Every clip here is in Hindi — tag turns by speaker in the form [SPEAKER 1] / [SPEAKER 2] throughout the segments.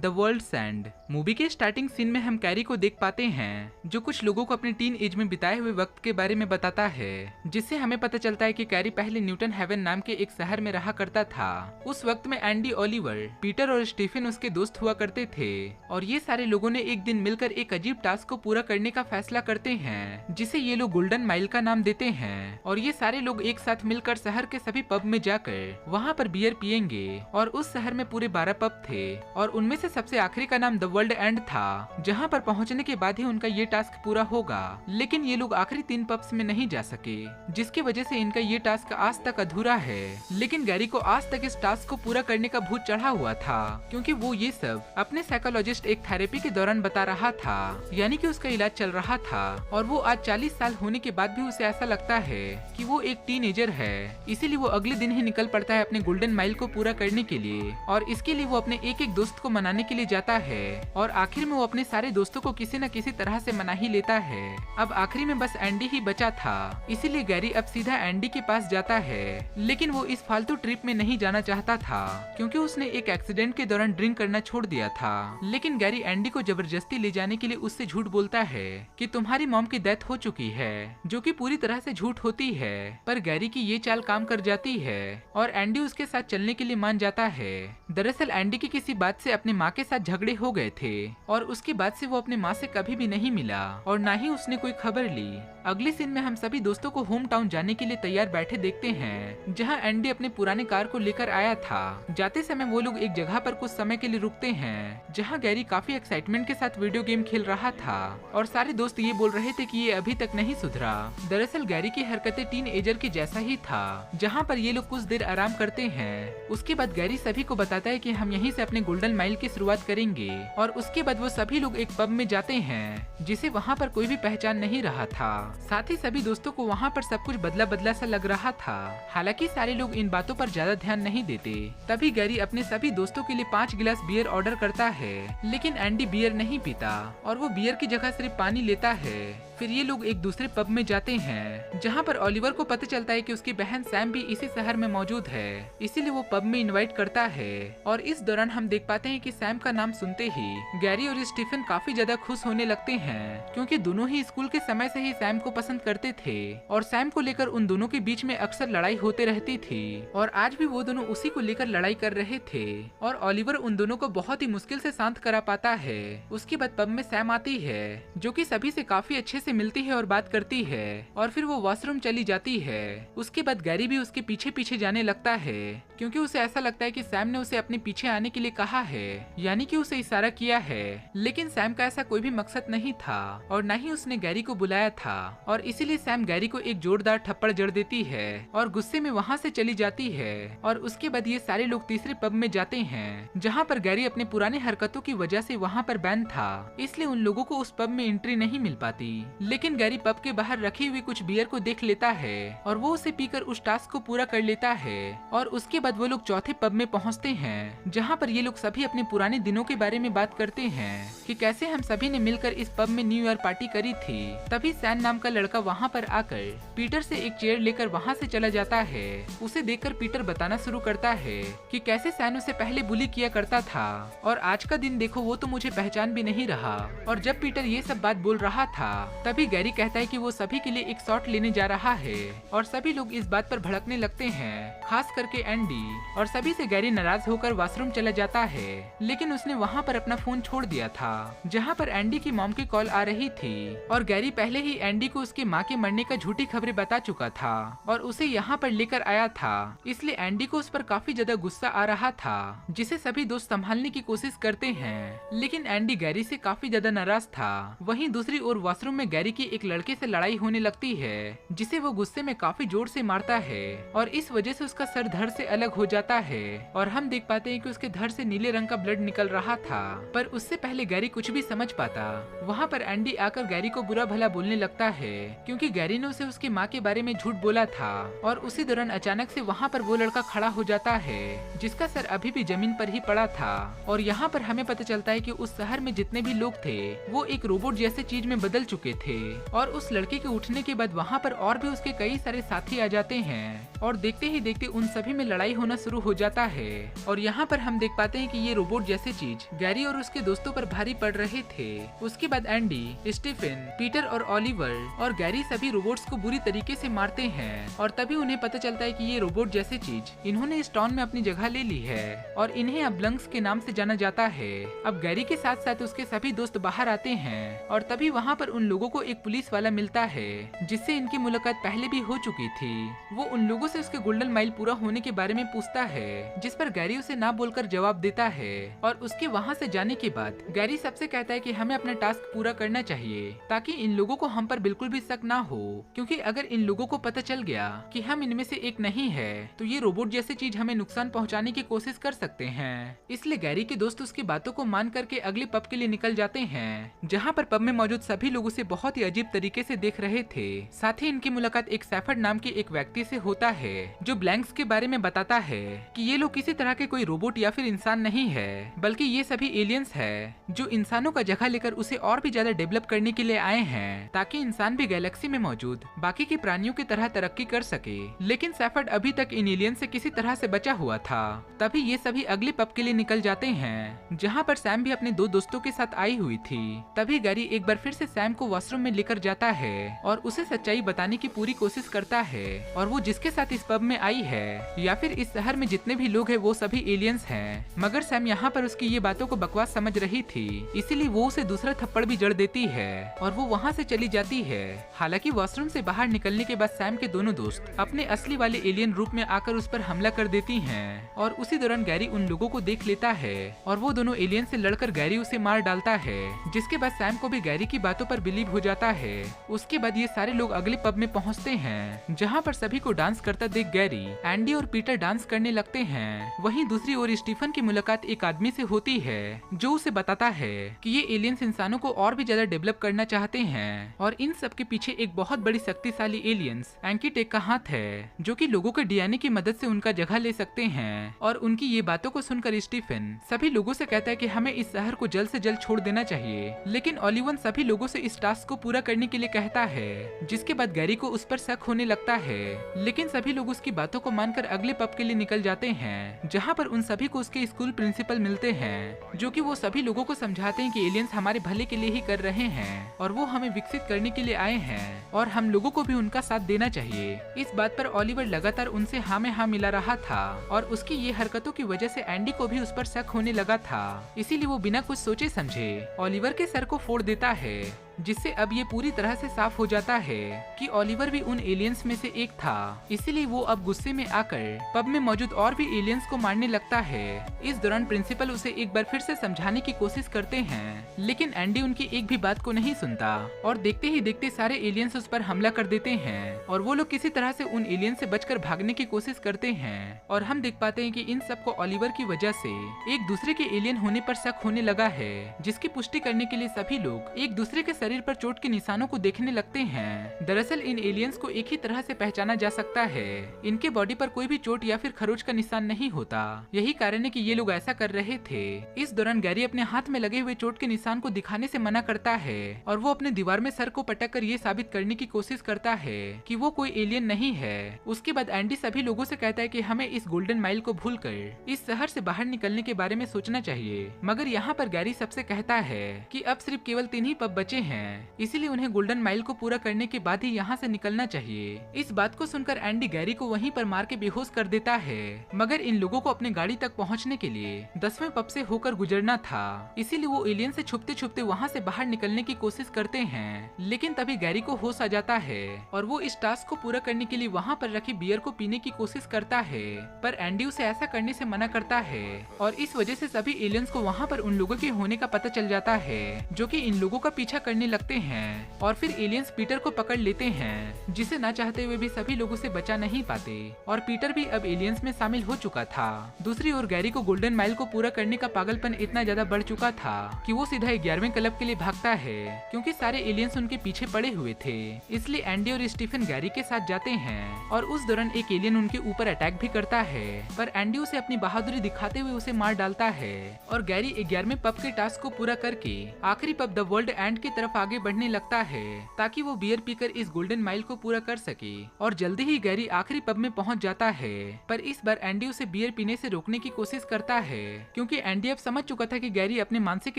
[SPEAKER 1] The world's end. मूवी के स्टार्टिंग सीन में हम कैरी को देख पाते हैं जो कुछ लोगों को अपने टीन एज में बिताए हुए वक्त के बारे में बताता है, जिससे हमें पता चलता है कि कैरी पहले न्यूटन हेवन नाम के एक शहर में रहा करता था। उस वक्त में एंडी, ओलिवर, पीटर और स्टीफन उसके दोस्त हुआ करते थे और ये सारे लोगों ने एक दिन मिलकर एक अजीब टास्क को पूरा करने का फैसला करते हैं, जिसे ये लोग गोल्डन माइल का नाम देते हैं। और ये सारे लोग एक साथ मिलकर शहर के सभी पब में जाकर वहाँ पर बियर पियेंगे। और उस शहर में पूरे 12 पब थे और उनमें से सबसे आखिरी का नाम द वर्ल्ड एंड था, जहाँ पर पहुँचने के बाद ही उनका ये टास्क पूरा होगा। लेकिन ये लोग आखिरी 3 पब्स में नहीं जा सके, जिसकी वजह से इनका ये टास्क आज तक अधूरा है। लेकिन गैरी को आज तक इस टास्क को पूरा करने का भूत चढ़ा हुआ था, क्योंकि वो ये सब अपने साइकोलॉजिस्ट एक थेरेपी के दौरान बता रहा था, यानी कि उसका इलाज चल रहा था। और वो आज 40 साल होने के बाद भी उसे ऐसा लगता है कि वो एक टीनेजर है, इसीलिए वो अगले दिन ही निकल पड़ता है अपने गोल्डन माइल को पूरा करने के लिए। और इसके लिए वो अपने एक एक दोस्त को मनाने के लिए जाता है और आखिर में वो अपने सारे दोस्तों को किसी न किसी तरह से मना ही लेता है। अब आखिरी में बस एंडी ही बचा था, इसीलिए गैरी अब सीधा एंडी के पास जाता है। लेकिन वो इस फालतू ट्रिप में नहीं जाना चाहता था, क्योंकि उसने एक एक्सीडेंट के दौरान ड्रिंक करना छोड़ दिया था। लेकिन गैरी एंडी को जबरदस्ती ले जाने के लिए उससे झूठ बोलता है कि तुम्हारी मॉम की डेथ हो चुकी है, जो कि पूरी तरह से झूठ होती है। पर गैरी की ये चाल काम कर जाती है और एंडी उसके साथ चलने के लिए मान जाता है। दरअसल एंडी की किसी बात से अपनी माँ के साथ झगड़े हो गए थे और उसके बाद से वो अपने माँ से कभी भी नहीं मिला और ना ही उसने कोई खबर ली। अगले सीन में हम सभी दोस्तों को होम टाउन जाने के लिए तैयार बैठे देखते हैं, जहाँ एंडी अपने पुराने कार को लेकर आया था। जाते समय वो लोग एक जगह पर कुछ समय के लिए रुकते हैं, जहाँ गैरी काफी एक्साइटमेंट के साथ वीडियो गेम खेल रहा था और सारे दोस्त ये बोल रहे थे कि ये अभी तक नहीं सुधरा। दरअसल गैरी की हरकतें टीन एजर के जैसा ही था, जहाँ पर ये लोग कुछ देर आराम करते हैं। उसके बाद गैरी सभी को बताता है कि हम यहीं से अपने गोल्डन माइल की शुरुआत करेंगे और उसके बाद वो सभी लोग एक पब में जाते हैं, जिसे वहाँ पर कोई भी पहचान नहीं रहा था। साथ ही सभी दोस्तों को वहाँ पर सब कुछ बदला बदला सा लग रहा था। हालांकि सारे लोग इन बातों पर ज्यादा ध्यान नहीं देते। तभी गैरी अपने सभी दोस्तों के लिए 5 गिलास बियर ऑर्डर करता है, लेकिन एंडी बियर नहीं पीता और वो बियर की जगह सिर्फ पानी लेता है। फिर ये लोग एक दूसरे पब में जाते हैं, जहाँ पर ओलिवर को पता चलता है कि उसकी बहन सैम भी इसी शहर में मौजूद है, इसीलिए वो पब में इनवाइट करता है। और इस दौरान हम देख पाते हैं कि सैम का नाम सुनते ही गैरी और स्टीफन काफी ज्यादा खुश होने लगते हैं, क्योंकि दोनों ही स्कूल के समय से ही सैम को पसंद करते थे और सैम को लेकर उन दोनों के बीच में अक्सर लड़ाई होते रहती थी और आज भी वो दोनों उसी को लेकर लड़ाई कर रहे थे। और ओलिवर उन दोनों को बहुत ही मुश्किल से शांत करा पाता है। उसके बाद पब में सैम आती है, जो कि सभी से काफी अच्छे से मिलती है और बात करती है और फिर वो वॉशरूम चली जाती है। उसके बाद गैरी भी उसके पीछे पीछे जाने लगता है, क्योंकि उसे ऐसा लगता है कि सैम ने उसे अपने पीछे आने के लिए कहा है, यानी कि उसे इशारा किया है। लेकिन सैम का ऐसा कोई भी मकसद नहीं था और न ही उसने गैरी को बुलाया था और इसीलिए सैम गैरी को एक जोरदार थप्पड़ जड़ देती है और गुस्से में वहाँ से चली जाती है। और उसके बाद ये सारे लोग तीसरे पब में जाते हैं, जहाँ पर गैरी अपने पुराने हरकतों की वजह से वहाँ पर बैन था, इसलिए उन लोगों को उस पब में एंट्री नहीं मिल पाती। लेकिन गैरी पब के बाहर रखी हुई कुछ बियर को देख लेता है और वो उसे पीकर उस टास्क को पूरा कर लेता है। और उसके बाद वो लोग चौथे पब में पहुंचते हैं, जहां पर ये लोग सभी अपने पुराने दिनों के बारे में बात करते हैं कि कैसे हम सभी ने मिलकर इस पब में न्यू ईयर पार्टी करी थी। तभी सैन नाम का लड़का वहां पर आकर पीटर से एक चेयर लेकर वहां से चला जाता है। उसे देखकर पीटर बताना शुरू करता है कि कैसे सैन उसे पहले बुली किया करता था और आज का दिन देखो वो तो मुझे पहचान भी नहीं रहा। और जब पीटर ये सब बात बोल रहा था, तभी गैरी कहता है कि वो सभी के लिए एक शॉट लेने जा रहा है और सभी लोग इस बात पर भड़कने लगते हैं, खास करके एंडी। और सभी से गैरी नाराज होकर वॉशरूम चला जाता है, लेकिन उसने वहाँ पर अपना फोन छोड़ दिया था, जहाँ पर एंडी की मॉम की कॉल आ रही थी। और गैरी पहले ही एंडी को उसकी माँ के मरने का झूठी खबरें बता चुका था और उसे यहाँ पर लेकर आया था, इसलिए एंडी को उस पर काफी ज्यादा गुस्सा आ रहा था, जिसे सभी दोस्त संभालने की कोशिश करते हैं। लेकिन एंडी गैरी से काफी ज्यादा नाराज था। वहीं दूसरी ओर वॉशरूम में गैरी की एक लड़के से लड़ाई होने लगती है, जिसे वो गुस्से में काफी जोर से मारता है और इस वजह से उसका सर धड़ से अलग हो जाता है और हम देख पाते हैं कि उसके धड़ से नीले रंग का ब्लड निकल रहा था। पर उससे पहले गैरी कुछ भी समझ पाता, वहाँ पर एंडी आकर गैरी को बुरा भला बोलने लगता है, क्योंकि गैरी ने उसे उसकी माँ के बारे में झूठ बोला था। और उसी दौरान अचानक से वहाँ पर वो लड़का खड़ा हो जाता है, जिसका सर अभी भी जमीन पर ही पड़ा था। और यहाँ पर हमें पता चलता है कि उस शहर में जितने भी लोग थे वो एक रोबोट जैसे चीज में बदल चुके थे थे और उस लड़के के उठने के बाद वहाँ पर और भी उसके कई सारे साथी आ जाते हैं और देखते ही देखते उन सभी में लड़ाई होना शुरू हो जाता है। और यहाँ पर हम देख पाते हैं कि ये रोबोट जैसे चीज गैरी और उसके दोस्तों पर भारी पड़ रहे थे। उसके बाद एंडी, स्टीफन, पीटर और ओलिवर और गैरी सभी रोबोट्स को बुरी तरीके से मारते हैं और तभी उन्हें पता चलता है कि ये रोबोट जैसे चीज इन्होंने इस टाउन में अपनी जगह ले ली है और इन्हें अब ब्लंक्स के नाम से जाना जाता है। अब गैरी के साथ साथ उसके सभी दोस्त बाहर आते हैं और तभी वहाँ पर उन लोगों को एक पुलिस वाला मिलता है जिससे इनकी मुलाकात पहले भी हो चुकी थी। वो उन लोगों से उसके गोल्डन माइल पूरा होने के बारे में पूछता है जिस पर गैरी उसे ना बोलकर जवाब देता है और उसके वहाँ से जाने के बाद गैरी सबसे कहता है कि हमें अपना टास्क पूरा करना चाहिए ताकि इन लोगों को हम पर बिल्कुल भी शक ना हो, क्योंकि अगर इन लोगों को पता चल गया कि हम इनमें से एक नहीं है तो ये रोबोट जैसी चीज हमें नुकसान पहुंचाने की कोशिश कर सकते हैं। इसलिए गैरी के दोस्त उसकी बातों को मान करके अगले पब के लिए निकल जाते हैं जहाँ पर पब में मौजूद सभी लोग उसे बहुत ही अजीब तरीके से देख रहे थे। साथ ही इनकी मुलाकात एक सैफर्ड नाम के एक व्यक्ति से होता है जो ब्लैंक्स के बारे में बताता है कि ये लोग किसी तरह के कोई रोबोट या फिर इंसान नहीं है बल्कि ये सभी एलियंस है जो इंसानों का जगह लेकर उसे और भी ज्यादा डेवलप करने के लिए आए हैं ताकि इंसान भी गैलेक्सी में मौजूद बाकी के प्राणियों की तरह तरक्की कर सके। लेकिन सैफर्ड अभी तक इन एलियंस से किसी तरह से बचा हुआ था। तभी ये सभी अगले पब के लिए निकल जाते हैं जहाँ पर सैम भी अपने दो दोस्तों के साथ आई हुई थी। तभी गैरी एक बार फिर से सैम को वॉशरूम में लेकर जाता है और उसे सच्चाई बताने की पूरी कोशिश करता है और वो जिसके साथ इस पब में आई है या फिर इस शहर में जितने भी लोग हैं वो सभी एलियंस हैं। मगर सैम यहाँ पर उसकी ये बातों को बकवास समझ रही थी, इसीलिए वो उसे दूसरा थप्पड़ भी जड़ देती है और वो वहाँ से चली जाती है। हालांकि वॉशरूम से बाहर निकलने के बाद सैम के दोनों दोस्त अपने असली वाले एलियन रूप में आकर उस पर हमला कर देती हैं और उसी दौरान गैरी उन लोगों को देख लेता है और वो दोनों एलियन से लड़कर गैरी उसे मार डालता है, जिसके बाद सैम को भी गैरी की बातों पर बिलीव हो जाता है। उसके बाद ये सारे लोग अगले पब में पहुँचते हैं जहाँ पर सभी को डांस करता देख गैरी, एंडी और पीटर डांस करने लगते हैं। वहीं दूसरी ओर स्टीफन की मुलाकात एक आदमी से होती है जो उसे बताता है कि ये एलियंस इंसानों को और भी ज्यादा डेवलप करना चाहते हैं और इन सब के पीछे एक बहुत बड़ी शक्तिशाली एलियंस एंकीटेक का हाथ है जो कि लोगों के डीएनए की मदद से उनका जगह ले सकते हैं। और उनकी ये बातों को सुनकर स्टीफन सभी लोगों से कहता है कि हमें इस शहर को जल्द से जल्द छोड़ देना चाहिए। लेकिन ओलिवन सभी लोगों से इस टास्क को पूरा करने के लिए कहता है, जिसके बाद गैरी को उस पर शक होने लगता है। लेकिन सभी लोग उसकी बातों को मानकर अगले पब के लिए निकल जाते हैं जहाँ पर उन सभी को उसके स्कूल प्रिंसिपल मिलते हैं जो कि वो सभी लोगों को समझाते हैं कि एलियंस हमारे भले के लिए ही कर रहे हैं और वो हमें विकसित करने के लिए आए हैं और हम लोगों को भी उनका साथ देना चाहिए। इस बात पर ओलिवर लगातार उनसे हाँ में हाँ मिला रहा था और उसकी ये हरकतों की वजह से एंडी को भी उस पर शक होने लगा था। इसीलिए वो बिना कुछ सोचे समझे ओलिवर के सर को फोड़ देता है, जिससे अब ये पूरी तरह से साफ हो जाता है कि ओलिवर भी उन एलियंस में से एक था। इसीलिए वो अब गुस्से में आकर पब में मौजूद और भी एलियंस को मारने लगता है। इस दौरान प्रिंसिपल उसे एक बार फिर से समझाने की कोशिश करते हैं, लेकिन एंडी उनकी एक भी बात को नहीं सुनता और देखते ही देखते सारे एलियंस उस पर हमला कर देते हैं और वो लोग किसी तरह से उन एलियंस से बचकर भागने की कोशिश करते हैं। और हम देख पाते हैं कि इन सबको ओलिवर की वजह से एक दूसरे के एलियन होने पर शक होने लगा है, जिसकी पुष्टि करने के लिए सभी लोग एक दूसरे के शरीर पर चोट के निशानों को देखने लगते हैं। दरअसल इन एलियंस को एक ही तरह से पहचाना जा सकता है, इनके बॉडी पर कोई भी चोट या फिर खरोच का निशान नहीं होता। यही कारण है कि ये लोग ऐसा कर रहे थे। इस दौरान गैरी अपने हाथ में लगे हुए चोट के निशान को दिखाने से मना करता है और वो अपने दीवार में सर को पटक कर ये साबित करने की कोशिश करता है कि वो कोई एलियन नहीं है। उसके बाद एंडी सभी लोगों से कहता है कि हमें इस गोल्डन माइल को भूलकर इस शहर से बाहर निकलने के बारे में सोचना चाहिए। मगर यहाँ पर गैरी सबसे कहता है कि अब सिर्फ केवल 3 ही पब बचे हैं, इसीलिए उन्हें गोल्डन माइल को पूरा करने के बाद ही यहाँ से निकलना चाहिए। इस बात को सुनकर एंडी गैरी को वहीं पर मार के बेहोश कर देता है। मगर इन लोगों को अपनी गाड़ी तक पहुँचने के लिए 10वें पब से होकर गुजरना था, इसीलिए वो एलियन से छुपते छुपते वहाँ से बाहर निकलने की कोशिश करते हैं। लेकिन तभी गैरी को होश आ जाता है और वो इस टास्क को पूरा करने के लिए वहाँ पर रखी बियर को पीने की कोशिश करता है, पर एंडी उसे ऐसा करने से मना करता है और इस वजह से सभी एलियंस को वहाँ पर उन लोगों के होने का पता चल जाता है जो कि इन लोगों का पीछा करने लगते हैं। और फिर एलियंस पीटर को पकड़ लेते हैं, जिसे ना चाहते हुए भी सभी लोग उसे बचा नहीं पाते और पीटर भी अब एलियंस में शामिल हो चुका था। दूसरी ओर गैरी को गोल्डन माइल को पूरा करने का पागलपन इतना ज्यादा बढ़ चुका था कि वो सीधा 11वें क्लब के लिए भागता है, क्योंकि सारे एलियंस उनके पीछे पड़े हुए थे। इसलिए एंडी और स्टीफन गैरी के साथ जाते हैं और उस दौरान एक एलियन उनके ऊपर अटैक भी करता है, पर एंडी उसे अपनी बहादुरी दिखाते हुए उसे मार डालता है और गैरी 11वें पब के टास्क को पूरा करके आखिरी पब द वर्ल्ड एंड की तरफ तरफ आगे बढ़ने लगता है ताकि वो बियर पीकर इस गोल्डन माइल को पूरा कर सके। और जल्दी ही गैरी आखिरी पब में पहुंच जाता है, पर इस बार एंडी उसे बियर पीने से रोकने की कोशिश करता है क्योंकि एंडी अब समझ चुका था कि गैरी अपनी मानसिक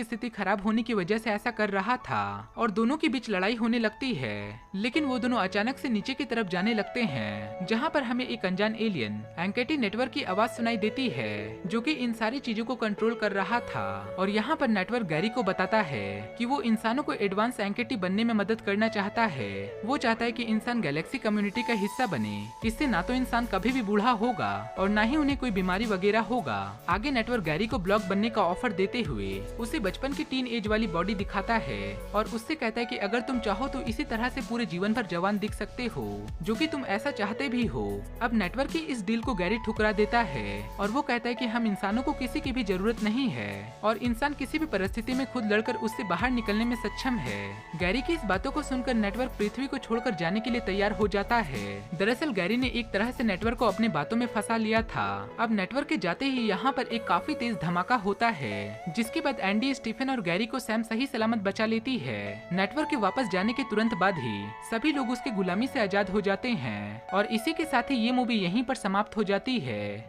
[SPEAKER 1] स्थिति खराब होने की वजह से ऐसा कर रहा था और दोनों के बीच लड़ाई होने लगती है। लेकिन वो दोनों अचानक से नीचे की तरफ जाने लगते हैं जहाँ पर हमें एक अनजान एलियन एंकेटी नेटवर्क की आवाज सुनाई देती है जो कि इन सारी चीजों को कंट्रोल कर रहा था। और यहाँ पर नेटवर्क गैरी को बताता है कि वो इंसानों को एडवांस एंकेटी बनने में मदद करना चाहता है। वो चाहता है कि इंसान गैलेक्सी कम्युनिटी का हिस्सा बने, इससे ना तो इंसान कभी भी बूढ़ा होगा और ना ही उन्हें कोई बीमारी वगैरह होगा। आगे नेटवर्क गैरी को ब्लॉक बनने का ऑफर देते हुए उसे बचपन की टीन एज वाली बॉडी दिखाता है और उससे कहता है कि अगर तुम चाहो तो इसी तरह से पूरे जीवन भर जवान दिख सकते हो, जो कि तुम ऐसा चाहते भी हो। अब नेटवर्क की इस डील को गैरी ठुकरा देता है और वो कहता है कि हम इंसानों को किसी की भी जरूरत नहीं है और इंसान किसी भी परिस्थिति में खुद लड़कर उससे बाहर निकलने में सक्षम है। गैरी की इस बातों को सुनकर नेटवर्क पृथ्वी को छोड़कर जाने के लिए तैयार हो जाता है। दरअसल गैरी ने एक तरह से नेटवर्क को अपने बातों में फंसा लिया था। अब नेटवर्क के जाते ही यहाँ पर एक काफी तेज धमाका होता है, जिसके बाद एंडी, स्टीफन और गैरी को सैम सही सलामत बचा लेती है। नेटवर्क के वापस जाने के तुरंत बाद ही सभी लोग उसके गुलामी से आजाद हो जाते हैं और इसी के साथ ही ये मूवी यहीं पर समाप्त हो जाती है।